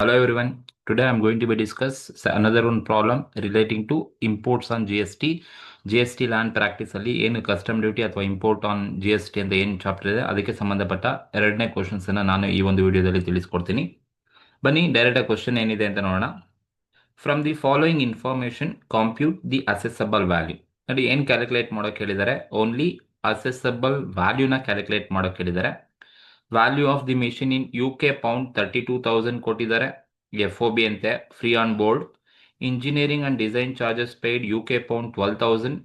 Hello everyone. Today I'm going to be discuss another one problem relating to imports on GST. GST land practice ಅಲ್ಲಿ ಏನು custom duty ಅಥವಾ import on GST ಅಂತ ಏನು chapter ಇದೆ ಅದಕ್ಕೆ ಸಂಬಂಧಪಟ್ಟ ಎರಡನೇ ಕ್ವಶನ್ಸ್ ಅನ್ನ ನಾನು ಈ ಒಂದು ವಿಡಿಯೋದಲ್ಲಿ ತಿಳಿಸ್ಕೊಡ್ತೀನಿ. ಬನ್ನಿ ಡೈರೆಕ್ಟ್ ಕ್ವಶನ್ ಏನಿದೆ ಅಂತ ನೋಡೋಣ. From the following information compute the assessable value. ನೋಡಿ ಏನು ಕ್ಯಾಲ್ಕುಲೇಟ್ ಮಾಡೋಕೆ ಹೇಳಿದ್ದಾರೆ, ಓನ್ಲಿ ಅಸೆಸಬಲ್ ವ್ಯಾಲ್ಯೂನ ಕ್ಯಾಲ್ಕುಲೇಟ್ ಮಾಡೋಕೆ ಹೇಳಿದ್ದಾರೆ. Value of the machine in UK pound 32,000 ಕೊಟ್ಟಿದ್ದಾರೆ. FOB ಅಂತೆ, free on board. Engineering and design charges paid UK pound 12,000.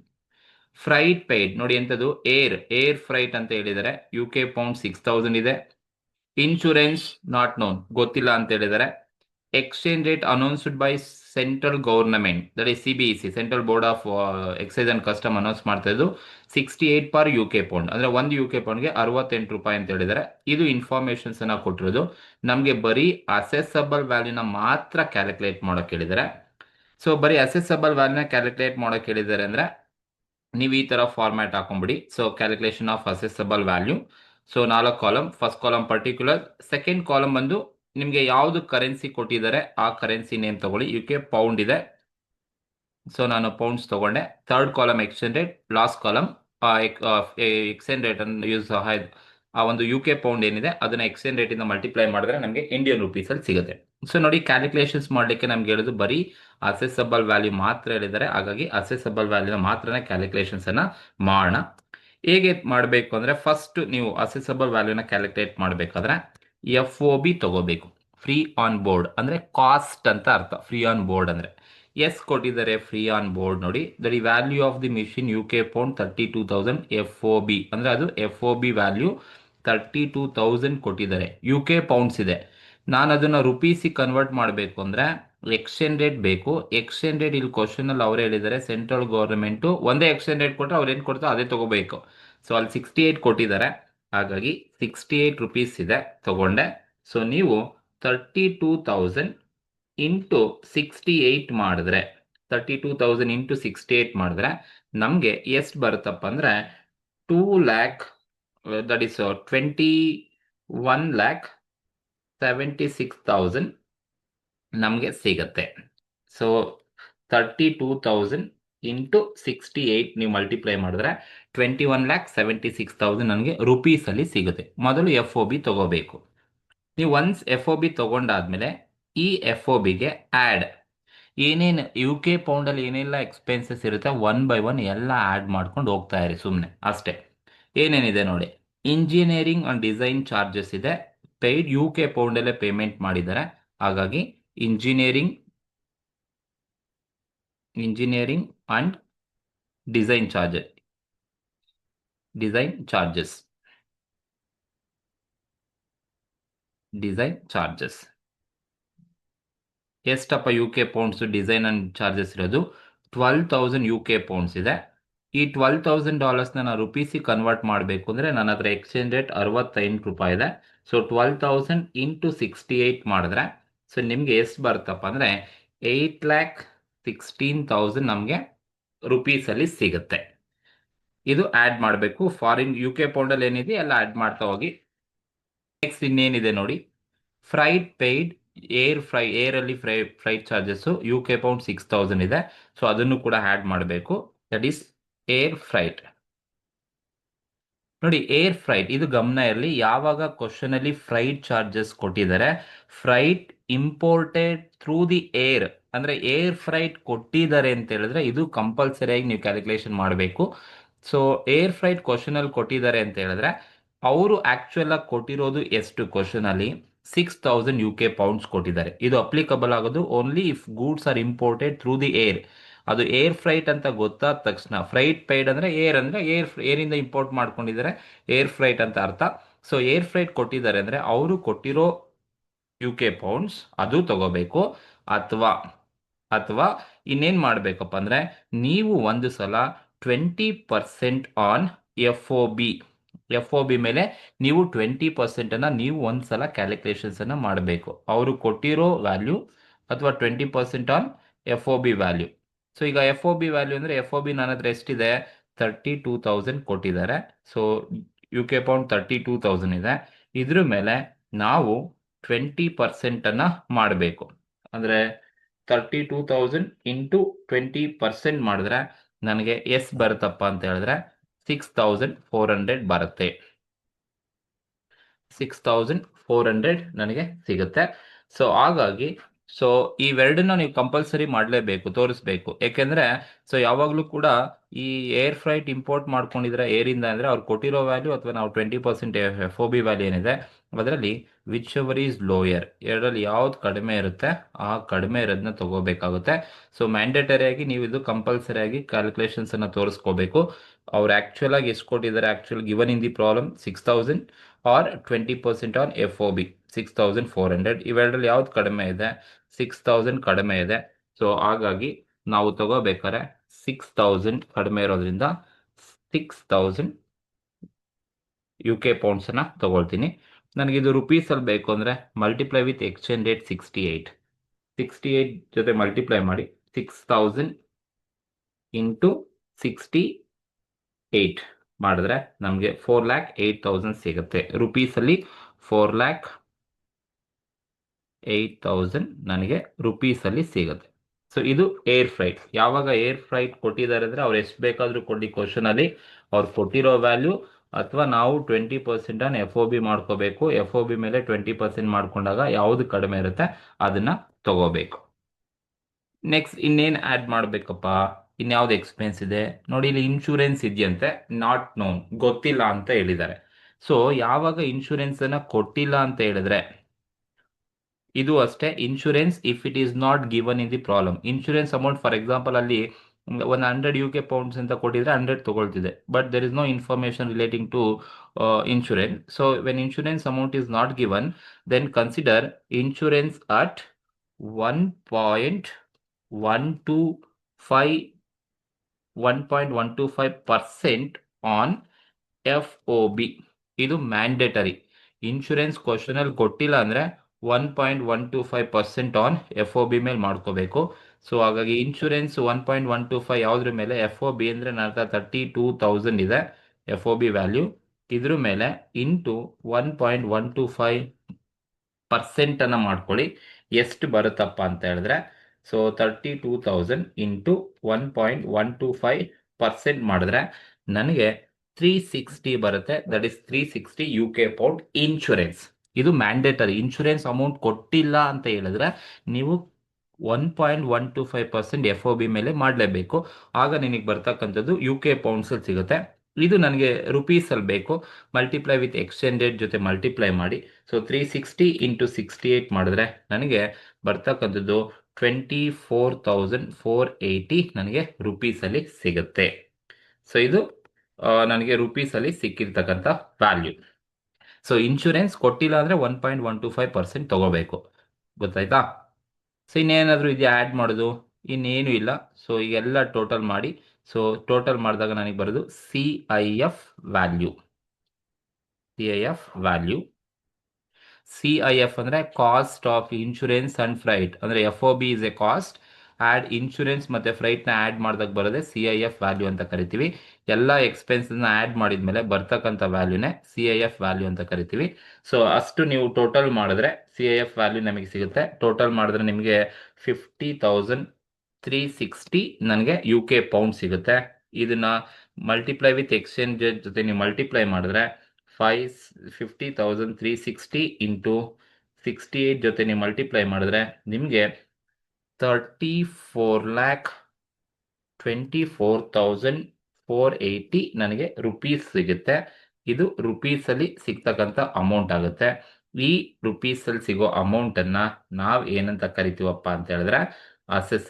Freight paid ನೋಡಿ ಎಂಥದ್ದು, ಏರ್ ಫ್ರೈಟ್ ಅಂತ ಹೇಳಿದ್ದಾರೆ, UK ಪೌಂಡ್ 6,000 ಇದೆ. ಇನ್ಶೂರೆನ್ಸ್ ನಾಟ್ ನೋನ್, ಗೊತ್ತಿಲ್ಲ ಅಂತ ಹೇಳಿದ್ದಾರೆ. Exchange rate announced by central government, that is CBEC, central board of excise and custom announce ಮಾಡ್ತಾ ಇದ್ದು 68 ಪರ್ UK ಪೌಂಡ್, ಅಂದ್ರೆ ಒಂದು UK ಪೌಂಡ್ಗೆ 68 ರೂಪಾಯಿ ಅಂತ ಹೇಳಿದ್ದಾರೆ. ಇದು ಇನ್ಫಾರ್ಮೇಶನ್ಸ್ ಅನ್ನ ಕೊಟ್ಟಿರೋದು. ನಮಗೆ ಬರೀ ಅಸೆಸಬಲ್ ವ್ಯಾಲ್ಯೂನ ಮಾತ್ರ ಕ್ಯಾಲ್ಕುಲೇಟ್ ಮಾಡೋಕೆ ಹೇಳಿದ್ದಾರೆ. ಸೊ ಬರೀ ಅಸೆಸಬಲ್ ವ್ಯಾಲ್ಯೂನ ಕ್ಯಾಲ್ಕುಲೇಟ್ ಮಾಡೋಕೆ ಹೇಳಿದ್ದಾರೆ ಅಂದ್ರೆ ನೀವು ಈ ತರ ಫಾರ್ಮ್ಯಾಟ್ ಹಾಕೊಂಡ್ಬಿಡಿ. So calculation of assessable value. So 4 column, first column particular, second column ಬಂದು ನಿಮಗೆ ಯಾವುದು ಕರೆನ್ಸಿ ಕೊಟ್ಟಿದ್ದಾರೆ ಆ ಕರೆನ್ಸಿ ನೇಮ್ ತಗೊಳ್ಳಿ. UK ಪೌಂಡ್ ಇದೆ, ಸೊ ನಾನು ಪೌಂಡ್ಸ್ ತಗೊಂಡೆ. Third column exchange rate, last column exchange rate ಅನ್ನು ಯೂಸ್ ಆ ಒಂದು UK ಪೌಂಡ್ ಏನಿದೆ ಅದನ್ನ ಎಕ್ಸ್ಚೇಂಜ್ ರೇಟ್ ಇಂದ ಮಲ್ಟಿಪ್ಲೈ ಮಾಡಿದ್ರೆ ನಮಗೆ ಇಂಡಿಯನ್ ರುಪೀಸ್ ಅಲ್ಲಿ ಸಿಗುತ್ತೆ. ಸೊ ನೋಡಿ ಕ್ಯಾಲ್ಕುಲೇಷನ್ಸ್ ಮಾಡ್ಲಿಕ್ಕೆ ನಮ್ಗೆ ಹೇಳೋದು ಬರೀ ಅಸೆಸಬಲ್ ವ್ಯಾಲ್ಯೂ ಮಾತ್ರ ಹೇಳಿದ್ದಾರೆ, ಹಾಗಾಗಿ ಅಸೆಸಬಲ್ ವ್ಯಾಲ್ಯೂನ ಮಾತ್ರನೇ ಕ್ಯಾಲ್ಕುಲೇಷನ್ಸ್ ಅನ್ನ ಮಾಡೋಣ. ಹೇಗೆ ಮಾಡಬೇಕು ಅಂದ್ರೆ, ಫಸ್ಟ್ ನೀವು ಅಸೆಸಬಲ್ ವ್ಯಾಲ್ಯೂನ ಕ್ಯಾಲ್ಕುಲೇಟ್ ಮಾಡಬೇಕಾದ್ರೆ FOB ತಗೋಬೇಕು. ಫ್ರೀ ಆನ್ ಬೋರ್ಡ್ ಅಂದ್ರೆ ಕಾಸ್ಟ್ ಅಂತ ಅರ್ಥ. ಫ್ರೀ ಆನ್ ಬೋರ್ಡ್ ಅಂದ್ರೆ ಎಸ್ ಕೊಟ್ಟಿದ್ದಾರೆ ಫ್ರೀ ಆನ್ ಬೋರ್ಡ್ ನೋಡಿ, the value of the machine UK pound 32,000 FOB ಅಂದ್ರೆ ಅದು FOB ವ್ಯಾಲ್ಯೂ 32,000 ಕೊಟ್ಟಿದ್ದಾರೆ. UK ಪೌಂಡ್ಸ್ ಇದೆ. ನಾನು ಅದನ್ನ ರುಪೀಸಿಗೆ ಕನ್ವರ್ಟ್ ಮಾಡಬೇಕು ಅಂದ್ರೆ ಎಕ್ಸ್ಚೇಂಜ್ ರೇಟ್ ಬೇಕು. ಎಕ್ಸ್ಚೇಂಜ್ ರೇಟ್ ಇಲ್ಲಿ ಕ್ವಶನ್ ಅಲ್ಲಿ ಅವರೇ ಹೇಳಿದ್ದಾರೆ, ಸೆಂಟ್ರಲ್ ಗೌರ್ಮೆಂಟ್ ಒಂದೇ ಎಕ್ಸ್ಚೇಂಜ್ ರೇಟ್ ಕೊಟ್ಟರೆ ಅವ್ರು ಏನು ಕೊಡ್ತಾರೋ ಅದೇ ತಗೋಬೇಕು. ಸೊ ಅಲ್ಲಿ 68 ಕೊಟ್ಟಿದ್ದಾರೆ, ಹಾಗಾಗಿ 68 ರುಪೀಸ್ ಇದೆ, ತಗೊಂಡೆ. ಸೊ ನೀವು 32,000 ಇಂಟು 68 ಮಾಡಿದ್ರೆ 32,000 ಇಂಟು 68 ಮಾಡಿದ್ರೆ ನಮಗೆ ಎಷ್ಟು ಬರುತ್ತಪ್ಪ ಅಂದ್ರೆ 2 ಲ್ಯಾಕ್, ದಟ್ ಇಸ್ 21,76,000 ನಮಗೆ ಸಿಗತ್ತೆ. ಸೊ 32,000 ಇಂಟು 68 ನೀವು ಮಲ್ಟಿಪ್ಲೈ ಮಾಡಿದ್ರೆ 21,76,000 ನನಗೆ ರುಪೀಸ್ ಅಲ್ಲಿ ಸಿಗುತ್ತೆ. ಮೊದಲು FOB ತಗೋಬೇಕು. ನೀವು ಒನ್ಸ್ FOB ತಗೊಂಡಾದ್ಮೇಲೆ ಈ FOBಗೆ ಆ್ಯಡ್ ಏನೇನು UK ಪೌಂಡಲ್ಲಿ ಏನೆಲ್ಲ ಎಕ್ಸ್ಪೆನ್ಸಸ್ ಇರುತ್ತೆ 1 by 1 ಎಲ್ಲ ಆ್ಯಡ್ ಮಾಡ್ಕೊಂಡು ಹೋಗ್ತಾ ಇರಿ ಸುಮ್ಮನೆ ಅಷ್ಟೇ. ಏನೇನಿದೆ ನೋಡಿ, ಇಂಜಿನಿಯರಿಂಗ್ ಅಂಡ್ ಡಿಸೈನ್ ಚಾರ್ಜಸ್ ಇದೆ, ಪೇಯ್ಡ್ UK ಪೌಂಡಲ್ಲೇ ಪೇಮೆಂಟ್ ಮಾಡಿದ್ದಾರೆ, ಹಾಗಾಗಿ ಇಂಜಿನಿಯರಿಂಗ್ ಅಂಡ್ ಡಿಸೈನ್ ಚಾರ್ಜಸ್ ಎಷ್ಟಪ್ಪ UK pounds design and charges ಇರೋದು 12,000 UK ಪೌಂಡ್ಸ್ ಇದೆ. ಈ $12,000 ನಾನು ರುಪೀಸಿಗೆ ಕನ್ವರ್ಟ್ ಮಾಡಬೇಕು ಅಂದರೆ ನನ್ನ ಹತ್ರ ಎಕ್ಸ್ಚೇಂಜ್ ರೇಟ್ 68 ರೂಪಾಯಿ ಇದೆ. ಸೊ 12,000 ಇಂಟು 68 ಮಾಡಿದ್ರೆ ಸೊ ನಿಮಗೆ ಎಷ್ಟು ಬರುತ್ತಪ್ಪ ಅಂದರೆ 8,16,000 ನಮಗೆ ರುಪೀಸಲ್ಲಿ ಸಿಗುತ್ತೆ. ಇದು ಆ್ಯಡ್ ಮಾಡಬೇಕು. ಫಾರಿನ್ UK ಪೌಂಡಲ್ಲಿ ಏನಿದೆ ಎಲ್ಲ ಆ್ಯಡ್ ಮಾಡ್ತಾ ಹೋಗಿ. ನೆಕ್ಸ್ಟ್ ಇನ್ನೇನಿದೆ ನೋಡಿ, ಫ್ರೈಟ್ ಪೇಯ್ಡ್ ಏರ್ ಅಲ್ಲಿ ಫ್ರೈಟ್ ಚಾರ್ಜಸ್ UK ಪೌಂಡ್ 6,000 ಇದೆ, ಸೊ ಅದನ್ನು ಕೂಡ ಆ್ಯಡ್ ಮಾಡಬೇಕು. That is air freight. ನೋಡಿ ಏರ್ ಫ್ರೈಟ್ ಇದು ಗಮನ ಇರಲಿ, ಯಾವಾಗ ಕ್ವಶನ್ ಅಲ್ಲಿ ಫ್ರೈಟ್ ಚಾರ್ಜಸ್ ಕೊಟ್ಟಿದ್ದಾರೆ, freight imported through the air ಅಂದ್ರೆ ಏರ್ ಫ್ರೈಟ್ ಕೊಟ್ಟಿದ್ದಾರೆ ಅಂತ ಹೇಳಿದ್ರೆ ಇದು ಕಂಪಲ್ಸರಿಯಾಗಿ ನೀವು ಕ್ಯಾಲ್ಕುಲೇಷನ್ ಮಾಡಬೇಕು. ಸೊ ಏರ್ ಫ್ರೈಟ್ ಕ್ವಶನ್ ಅಲ್ಲಿ ಕೊಟ್ಟಿದ್ದಾರೆ ಅಂತ ಹೇಳಿದ್ರೆ ಅವರು ಆಕ್ಚುಯಲ್ ಆಗಿ ಕೊಟ್ಟಿರೋದು ಎಷ್ಟು ಕ್ವಶನ್ ಅಲ್ಲಿ 6,000 UK ಪೌಂಡ್ಸ್ ಕೊಟ್ಟಿದ್ದಾರೆ. ಇದು ಅಪ್ಲಿಕಬಲ್ ಆಗೋದು only if goods are imported through the air. ಅದು ಏರ್ ಫ್ರೈಟ್ ಅಂತ ಗೊತ್ತಾದ ತಕ್ಷಣ ಫ್ರೈಟ್ ಪೇಯ್ಡ್ ಅಂದ್ರೆ ಏರಿಂದ ಇಂಪೋರ್ಟ್ ಮಾಡ್ಕೊಂಡಿದ್ದಾರೆ, ಏರ್ ಫ್ರೈಟ್ ಅಂತ ಅರ್ಥ. ಸೊ ಏರ್ ಫ್ರೈಟ್ ಕೊಟ್ಟಿದ್ದಾರೆ ಅಂದ್ರೆ ಅವರು ಕೊಟ್ಟಿರೋ UK ಪೌಂಡ್ಸ್ ಅದು ತಗೋಬೇಕು. ಅಥವಾ ಇನ್ನೇನ್ ಮಾಡ್ಬೇಕಪ್ಪ ಅಂದ್ರೆ ನೀವು ಒಂದು ಸಲ 20% ಆನ್ FOB ಮೇಲೆ ನೀವು 20% ಅನ್ನ ನೀವು ಒಂದ್ಸಲ ಕ್ಯಾಲ್ಕುಲೇಷನ್ಸ್ ಅನ್ನ ಮಾಡಬೇಕು. ಅವರು ಕೊಟ್ಟಿರೋ ವ್ಯಾಲ್ಯೂ ಅಥವಾ 20% ಆನ್ FOB ವ್ಯಾಲ್ಯೂ. ಸೊ ಈಗ FOB ವ್ಯಾಲ್ಯೂ ಅಂದ್ರೆ FOB ನನ್ನ ಹತ್ರ ಎಷ್ಟಿದೆ 32,000 ಕೊಟ್ಟಿದ್ದಾರೆ. ಸೊ UK ಪೌಂಡ್ 32,000 ಇದೆ. ಇದ್ರ ಮೇಲೆ ನಾವು 20% ಮಾಡಬೇಕು. ಅಂದರೆ 32,000 ಇಂಟು 20% ಮಾಡಿದ್ರೆ ನನಗೆ ಎಷ್ಟು ಬರುತ್ತಪ್ಪ ಅಂತ ಹೇಳಿದ್ರೆ 6,400 ಬರುತ್ತೆ. 6,400 ನನಗೆ ಸಿಗುತ್ತೆ. ಸೊ ಹಾಗಾಗಿ ಇವೆರಡನ್ನ ನೀವು ಕಂಪಲ್ಸರಿ ಮಾಡಲೇಬೇಕು, ತೋರಿಸ್ಬೇಕು. ಯಾಕೆಂದ್ರೆ ಯಾವಾಗಲೂ ಕೂಡ ಈ ಏರ್ ಫ್ರೈಟ್ ಇಂಪೋರ್ಟ್ ಮಾಡ್ಕೊಂಡಿದ್ರೆ ಏರಿಂದ ಅಂದರೆ ಅವ್ರು ಕೊಟ್ಟಿರೋ ವ್ಯಾಲ್ಯೂ ಅಥವಾ ನಾವು 20% FOB ವ್ಯಾಲ್ಯೂ ಏನಿದೆ ಅದರಲ್ಲಿ ವಿಚ್ ಎವರ್ ಈಸ್ ಲೋಯರ್, ಎರಡರಲ್ಲಿ ಯಾವ್ದು ಕಡಿಮೆ ಇರುತ್ತೆ ಆ ಕಡಿಮೆ ಇರೋದನ್ನ ತಗೋಬೇಕಾಗುತ್ತೆ. ಮ್ಯಾಂಡೇಟರಿಯಾಗಿ ನೀವು ಇದು ಕಂಪಲ್ಸರಿ ಆಗಿ ಕ್ಯಾಲ್ಕುಲೇಷನ್ಸ್ ಅನ್ನ ತೋರಿಸ್ಕೋಬೇಕು. ಅವ್ರು ಆಕ್ಚುಲ್ ಆಗಿ ಎಷ್ಟು ಕೊಟ್ಟಿದ್ದಾರೆ, actual given in the problem 6,000 or 20% on FOB 6,400. ಇವೆರಡರಲ್ಲಿ ಯಾವ್ದು ಕಡಿಮೆ ಇದೆ, 6,000 ಕಡಿಮೆ ಇದೆ. ಹಾಗಾಗಿ ನಾವು ತಗೋಬೇಕಾದ್ರೆ 6,000 ಕಡಿಮೆ ಇರೋದ್ರಿಂದ 6,000 UK ಪೌಂಡ್ಸ್ ಅನ್ನ ತಗೊಳ್ತೀನಿ. ನನಗಿದು ರುಪೀಸ್ ಅಲ್ಲಿ ಬೇಕು ಅಂದ್ರೆ ಮಲ್ಟಿಪ್ಲೈ ವಿತ್ ಎಕ್ಸ್ಚೇಂಜ್ ರೇಟ್ 68 ಜೊತೆ ಮಲ್ಟಿಪ್ಲೈ ಮಾಡಿ 6,000 ಇಂಟು 68 ಮಾಡಿದ್ರೆ ನಮಗೆ 4,08,000 ಸಿಗುತ್ತೆ. ರುಪೀಸಲ್ಲಿ 4,08,000 ನನಗೆ ರುಪೀಸಲ್ಲಿ ಸಿಗುತ್ತೆ. ಇದು ಏರ್ ಫ್ರೈಟ್. ಯಾವಾಗ ಏರ್ ಫ್ರೈಟ್ ಕೊಟ್ಟಿದ್ದಾರೆ ಅಂದರೆ ಅವ್ರು ಎಷ್ಟು ಬೇಕಾದರೂ ಕೊಡಿ ಕ್ವಶನಲ್ಲಿ, ಅವ್ರು ಕೊಟ್ಟಿರೋ ವ್ಯಾಲ್ಯೂ ಅಥವಾ ನಾವು 20% ಅನ್ನು FOB ಮಾಡ್ಕೋಬೇಕು. FOB ಮೇಲೆ 20% ಮಾಡ್ಕೊಂಡಾಗ ಯಾವುದು ಕಡಿಮೆ ಇರುತ್ತೆ ಅದನ್ನ ತಗೋಬೇಕು. ನೆಕ್ಸ್ಟ್ ಇನ್ನೇನು ಆ್ಯಡ್ ಮಾಡಬೇಕಪ್ಪ, ಇನ್ಯಾವ್ದು ಎಕ್ಸ್ಪೆನ್ಸ್ ಇದೆ ನೋಡಿ. ಇಲ್ಲಿ ಇನ್ಶೂರೆನ್ಸ್ ಇದೆಯಂತೆ, ನಾಟ್ ನೋನ್, ಗೊತ್ತಿಲ್ಲ ಅಂತ ಹೇಳಿದ್ದಾರೆ. ಯಾವಾಗ ಇನ್ಶೂರೆನ್ಸ್ ಅನ್ನ ಕೊಟ್ಟಿಲ್ಲ ಅಂತ ಹೇಳಿದ್ರೆ ಇದು ಅಷ್ಟೇ. Insurance if it is not given in the problem, insurance amount for example ಅಲ್ಲಿ ಒಂದು 100 UK ಪೌಂಡ್ಸ್ ಅಂತ ಕೊಟ್ಟಿದ್ರೆ 100 ತಗೊಳ್ತಿದೆ, but there is no information relating to insurance. When insurance amount is not given, then consider insurance at 1.125% on FOB. ಇದು mandatory. Insurance question ಅಲ್ಲಿ ಕೊಟ್ಟಿಲ್ಲ ಅಂದ್ರೆ 1.125% ಆನ್ FOB ಮೇಲೆ ಮಾಡ್ಕೋಬೇಕು. ಹಾಗಾಗಿ ಇನ್ಶೂರೆನ್ಸ್ 1.125 ಯಾವ್ದ್ರ ಮೇಲೆ, FOB ಅಂದ್ರೆ ನನ್ನ 32,000 ಇದೆ FOB ವ್ಯಾಲ್ಯೂ, ಇದ್ರ ಮೇಲೆ ಇಂಟು 1.125% ಅನ್ನ ಮಾಡ್ಕೊಳ್ಳಿ. ಎಷ್ಟು ಬರುತ್ತಪ್ಪ ಅಂತ ಹೇಳಿದ್ರೆ 32,000 ಇಂಟು 1.125% ಮಾಡಿದ್ರೆ ನನಗೆ 360 ಬರುತ್ತೆ. That is 360 UK pound insurance. ಇದು ಮ್ಯಾಂಡೇಟರಿ. ಇನ್ಶೂರೆನ್ಸ್ ಅಮೌಂಟ್ ಕೊಟ್ಟಿಲ್ಲ ಅಂತ ಹೇಳಿದ್ರೆ ನೀವು 1.125% FOB ಮೇಲೆ ಮಾಡಲೇಬೇಕು. ಆಗ ನಿನಗೆ ಬರ್ತಕ್ಕಂಥದ್ದು UK ಪೌಂಡ್ಸ್ ಅಲ್ಲಿ ಸಿಗುತ್ತೆ. ಇದು ನನಗೆ ರುಪೀಸ್ ಅಲ್ಲಿ ಬೇಕು, ಮಲ್ಟಿಪ್ಲೈ ವಿತ್ ಎಕ್ಸ್ಚೇಂಜ್ ರೇಟ್ ಜೊತೆ ಮಲ್ಟಿಪ್ಲೈ ಮಾಡಿ. 360 ಇಂಟು 68 ಮಾಡಿದ್ರೆ ನನಗೆ ಬರ್ತಕ್ಕಂಥದ್ದು 24,480 ನನಗೆ ರುಪೀಸಲ್ಲಿ ಸಿಗುತ್ತೆ. ಇದು ನನಗೆ ರುಪೀಸಲ್ಲಿ ಸಿಕ್ಕಿರ್ತಕ್ಕಂಥ ವ್ಯಾಲ್ಯೂ. ಇನ್ಶೂರೆನ್ಸ್ ಕೊಟ್ಟಿಲ್ಲ ಅಂದರೆ 1.125% ತಗೋಬೇಕು. ಗೊತ್ತಾಯ್ತಾ? ಇನ್ನೇನಾದರೂ ಇದೆಯಾ ಆ್ಯಡ್ ಮಾಡೋದು? ಇನ್ನೇನು ಇಲ್ಲ. ಈಗೆಲ್ಲ ಟೋಟಲ್ ಮಾಡಿ. ಟೋಟಲ್ ಮಾಡಿದಾಗ ನನಗೆ ಬರೋದು CIF ವ್ಯಾಲ್ಯೂ. CIF ಅಂದರೆ cost of insurance and freight. ಅಂದರೆ FOB is A cost, add insurance ಮತ್ತು ಫ್ರೈಟ್ನ ಆ್ಯಡ್ ಮಾಡಿದಾಗ ಬರೋದೇ CIF ವ್ಯಾಲ್ಯೂ ಅಂತ ಕರಿತೀವಿ. ಎಲ್ಲ ಎಕ್ಸ್ಪೆನ್ಸನ್ನ ಆ್ಯಡ್ ಮಾಡಿದ್ಮೇಲೆ ಬರ್ತಕ್ಕಂಥ ವ್ಯಾಲ್ಯೂನೇ CIF ವ್ಯಾಲ್ಯೂ ಅಂತ ಕರಿತೀವಿ. ಅಷ್ಟು ನೀವು ಟೋಟಲ್ ಮಾಡಿದ್ರೆ CIF ವ್ಯಾಲ್ಯೂ ನಮಗೆ ಸಿಗುತ್ತೆ. ಟೋಟಲ್ ಮಾಡಿದ್ರೆ ನಿಮಗೆ 50,360 ನನಗೆ UK ಪೌಂಡ್ ಸಿಗುತ್ತೆ. ಇದನ್ನ ಮಲ್ಟಿಪ್ಲೈ ವಿತ್ ಎಕ್ಸ್ಚೇಂಜ್ ಜೊತೆ ನೀವು ಮಲ್ಟಿಪ್ಲೈ ಮಾಡಿದ್ರೆ 50,360 ಇಂಟು 68 ಜೊತೆ ನೀವು ಮಲ್ಟಿಪ್ಲೈ ಮಾಡಿದ್ರೆ ನಿಮಗೆ 34,24,480 ನನಗೆ ರುಪೀಸ್ ಸಿಗುತ್ತೆ. ಇದು ರುಪೀಸಲ್ಲಿ ಸಿಗ್ತಕ್ಕಂಥ ಅಮೌಂಟ್ ಆಗುತ್ತೆ. ಈ ರುಪೀಸಲ್ಲಿ ಸಿಗೋ ಅಮೌಂಟನ್ನು ನಾವು ಏನಂತ ಕರಿತೀವಪ್ಪ ಅಂತ ಹೇಳಿದ್ರೆ ಅಸೆಸ್.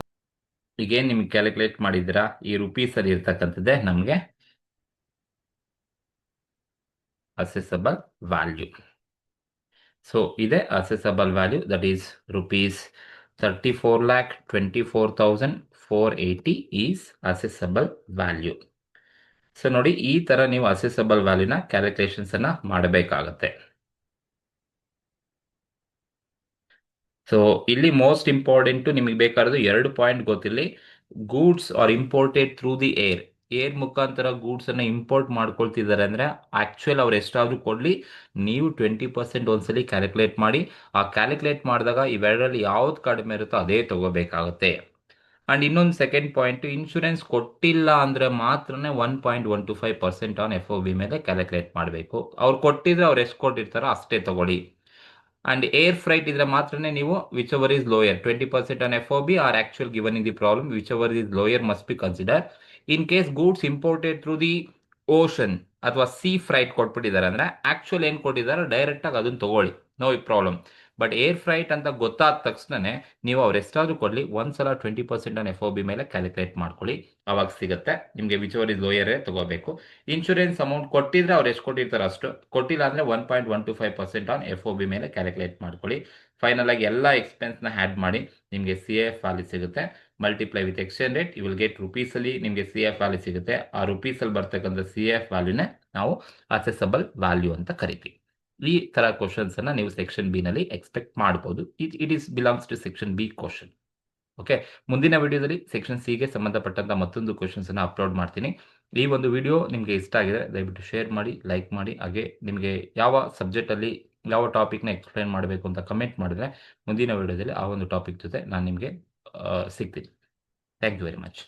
ಈಗೇನು ನಿಮ್ಗೆ ಕ್ಯಾಲ್ಕುಲೇಟ್ ಮಾಡಿದ್ದೀರಾ ಈ ರುಪೀಸಲ್ಲಿ ಇರ್ತಕ್ಕಂಥದ್ದೇ ನಮಗೆ assessable value. ಇದೆ assessable value, that is rupees 34,24,480 is assessable value. ನೋಡಿ, ಈ ತರ ನೀವು assessable value ನ ಕ್ಯಾಲ್ಕುಲೇಷನ್ಸ್ ಅನ್ನ ಮಾಡಬೇಕಾಗತ್ತೆ. ಇಲ್ಲಿ ಮೋಸ್ಟ್ ಇಂಪಾರ್ಟೆಂಟ್ ನಿಮಗೆ ಬೇಕಾಗಿರೋದು 2 ಪಾಯಿಂಟ್ ಗೊತ್ತಿರಲಿ. Goods are imported through the air. Air ಮುಖಾಂತರ ಗೂಡ್ಸನ್ನು ಇಂಪೋರ್ಟ್ ಮಾಡ್ಕೊಳ್ತಿದ್ದಾರೆ ಅಂದರೆ ಆ್ಯಕ್ಚುಯಲ್ ಅವ್ರು ಎಷ್ಟಾದರೂ ಕೊಡಲಿ, ನೀವು 20% ಒಂದ್ಸಲಿ ಕ್ಯಾಲ್ಕುಲೇಟ್ ಮಾಡಿ. ಆ ಕ್ಯಾಲ್ಕುಲೇಟ್ ಮಾಡಿದಾಗ ಇವೆರಡರಲ್ಲಿ ಯಾವ್ದು ಕಡಿಮೆ ಇರುತ್ತೋ ಅದೇ ತಗೋಬೇಕಾಗುತ್ತೆ. ಆ್ಯಂಡ್ ಇನ್ನೊಂದು ಸೆಕೆಂಡ್ ಪಾಯಿಂಟು, ಇನ್ಶೂರೆನ್ಸ್ ಕೊಟ್ಟಿಲ್ಲ ಅಂದರೆ ಮಾತ್ರನೇ 1.125% ಆನ್ ಎಫ್ ಒ ಬಿ ಮೇಲೆ ಕ್ಯಾಲ್ಕುಲೇಟ್ ಮಾಡಬೇಕು. ಅವ್ರು ಕೊಟ್ಟಿದ್ರೆ ಅವ್ರು ಎಷ್ಟು ಕೊಟ್ಟಿರ್ತಾರೋ ಅಷ್ಟೇ ತಗೊಳ್ಳಿ. ಆ್ಯಂಡ್ ಏರ್ ಫ್ರೈಟ್ ಇದ್ರೆ ಮಾತ್ರನೇ ನೀವು whichever is lower 20% on F O B or actual given in the problem, whichever is lower must be consider. In case goods imported through the ocean ಅಥವಾ sea freight ಕೊಟ್ಬಿಟ್ಟಿದ್ದಾರೆ ಅಂದರೆ actual ಏನು ಕೊಟ್ಟಿದ್ದಾರೆ ಡೈರೆಕ್ಟಾಗಿ ಅದನ್ನು ತಗೊಳ್ಳಿ, no problem. But air freight ಅಂತ ಗೊತ್ತಾದ ತಕ್ಷಣನೇ ನೀವು ಅವ್ರು ಎಷ್ಟಾದರೂ ಕೊಡಲಿ, ಒಂದ್ಸಲ 20% ಆನ್ ಎಫ್ ಒ ಬಿ ಮೇಲೆ ಕ್ಯಾಲ್ಕುಲೇಟ್ ಮಾಡ್ಕೊಳ್ಳಿ, ಅವಾಗ ಸಿಗುತ್ತೆ ನಿಮಗೆ ವಿಚ್ ಎವರ್ ಇಸ್ ಲೋಯರೇ ತಗೋಬೇಕು. ಇನ್ಶೂರೆನ್ಸ್ ಅಮೌಂಟ್ ಕೊಟ್ಟಿದ್ರೆ ಅವ್ರು ಎಷ್ಟು ಕೊಟ್ಟಿರ್ತಾರೆ ಅಷ್ಟು, ಕೊಟ್ಟಿಲ್ಲ ಅಂದರೆ 1.125% ಆನ್ ಎಫ್ ಒ ಬಿ ಮೇಲೆ ಕ್ಯಾಲ್ಕುಲೇಟ್ ಮಾಡ್ಕೊಳ್ಳಿ. ಫೈನಲ್ ಆಗಿ ಎಲ್ಲ ಎಕ್ಸ್ಪೆನ್ಸ್ನ ಆ್ಯಡ್ ಮಾಡಿ ನಿಮಗೆ ಸಿ ಎಫ್ ವ್ಯಾಲ್ಯೂ ಸಿಗುತ್ತೆ. Multiply with exchange rate, you will get ರುಪೀಸಲ್ಲಿ ನಿಮಗೆ ಸಿ ಎಫ್ ವ್ಯಾಲ್ಯೂ ಸಿಗುತ್ತೆ. ಆ ರುಪೀಸಲ್ಲಿ ಬರ್ತಕ್ಕಂಥ ಸಿ ಎಫ್ ವ್ಯಾಲ್ಯೂನೇ ನಾವು ಅಸೆಸಬಲ್ ವ್ಯಾಲ್ಯೂ ಅಂತ ಕರಿತೀವಿ. ಈ ಥರ ಕ್ವಶನ್ಸನ್ನು ನೀವು ಸೆಕ್ಷನ್ ಬಿ ನಲ್ಲಿ ಎಕ್ಸ್ಪೆಕ್ಟ್ ಮಾಡ್ಬೋದು. It is belongs to section B question. Okay, ಮುಂದಿನ ವಿಡಿಯೋದಲ್ಲಿ ಸೆಕ್ಷನ್ ಸಿಗೆ ಸಂಬಂಧಪಟ್ಟಂಥ ಮತ್ತೊಂದು ಕ್ವಶನ್ಸನ್ನು ಅಪ್ಲೋಡ್ ಮಾಡ್ತೀನಿ. ಈ ಒಂದು ವಿಡಿಯೋ ನಿಮಗೆ ಇಷ್ಟ ಆಗಿದೆ ದಯವಿಟ್ಟು ಶೇರ್ ಮಾಡಿ, ಲೈಕ್ ಮಾಡಿ. ಹಾಗೆ ನಿಮಗೆ ಯಾವ ಸಬ್ಜೆಕ್ಟಲ್ಲಿ ಯಾವ ಟಾಪಿಕ್ನ ಎಕ್ಸ್ಪ್ಲೈನ್ ಮಾಡಬೇಕು ಅಂತ ಕಮೆಂಟ್ ಮಾಡಿದ್ರೆ ಮುಂದಿನ ವಿಡಿಯೋದಲ್ಲಿ ಆ ಒಂದು ಟಾಪಿಕ್ ಜೊತೆ ನಾನು ನಿಮಗೆ ಸಿಗ್ತೀನಿ. Thank you very much.